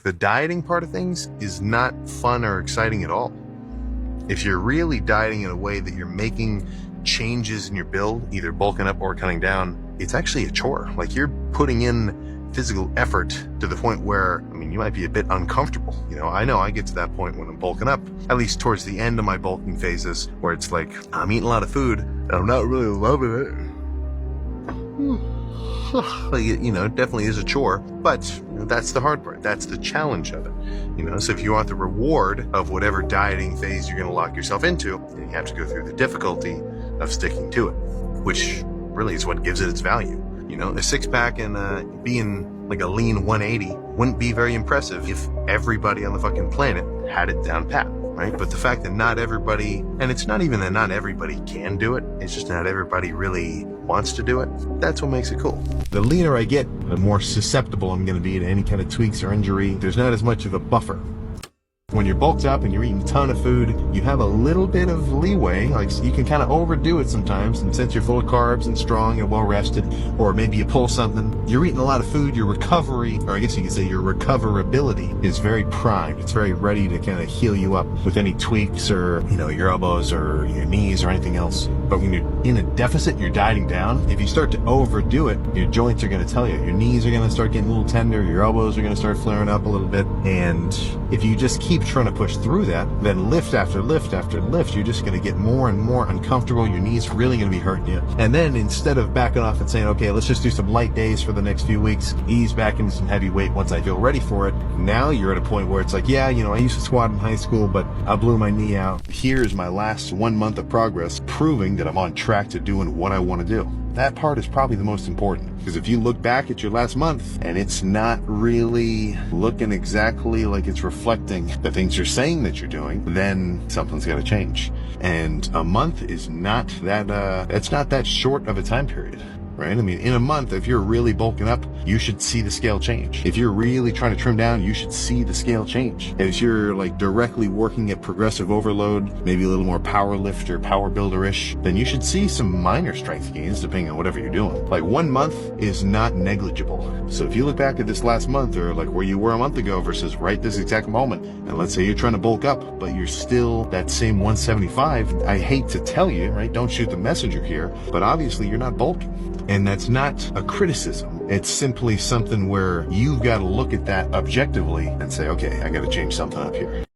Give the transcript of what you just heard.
The dieting part of things is not fun or exciting at all. If you're really dieting in a way that you're making changes in your build, either bulking up or cutting down, it's actually a chore. Like, you're putting in physical effort to the point where, I mean, you might be a bit uncomfortable. I know I get to that point when I'm bulking up, at least towards the end of my bulking phases, where it's like, I'm eating a lot of food and I'm not really loving it. Like, it definitely is a chore, but that's the hard part. That's the challenge of it. So if you want the reward of whatever dieting phase you're going to lock yourself into, then you have to go through the difficulty of sticking to it, which really is what gives it its value. A six-pack and being like a lean 180 wouldn't be very impressive if everybody on the fucking planet had it down pat, right? But the fact that not everybody, and it's not even that not everybody can do it, it's just not everybody really wants to do it, that's what makes it cool. The leaner I get, the more susceptible I'm going to be to any kind of tweaks or injury. There's not as much of a buffer. When you're bulked up and you're eating a ton of food, you have a little bit of leeway. Like, you can kind of overdo it sometimes, and since you're full of carbs and strong and well rested, or maybe you pull something, you're eating a lot of food, your recovery, or I guess you could say your recoverability, is very primed. It's very ready to kind of heal you up with any tweaks or, your elbows or your knees or anything else. But when you're in a deficit, you're dieting down, if you start to overdo it, your joints are going to tell you. Your knees are going to start getting a little tender, your elbows are going to start flaring up a little bit, and if you just keep trying to push through that, then lift after lift after lift, you're just going to get more and more uncomfortable. Your knees really going to be hurting you. And then instead of backing off and saying, okay, let's just do some light days for the next few weeks, ease back into some heavy weight once I feel ready for it, now you're at a point where it's like, yeah, I used to squat in high school, but I blew my knee out. Here's my last 1 month of progress proving that I'm on track to doing what I want to do. That part is probably the most important, because if you look back at your last month and it's not really looking exactly like it's reflecting the things you're saying that you're doing, then something's got to change. And a month is not that, it's not that short of a time period. Right? I mean, in a month, if you're really bulking up, you should see the scale change. If you're really trying to trim down, you should see the scale change. If you're like directly working at progressive overload, maybe a little more power lifter, power builder-ish, then you should see some minor strength gains depending on whatever you're doing. Like, 1 month is not negligible. So if you look back at this last month, or like where you were a month ago versus right this exact moment, and let's say you're trying to bulk up, but you're still that same 175, I hate to tell you, right? Don't shoot the messenger here, but obviously you're not bulking. And that's not a criticism. It's simply something where you've got to look at that objectively and say, okay, I got to change something up here.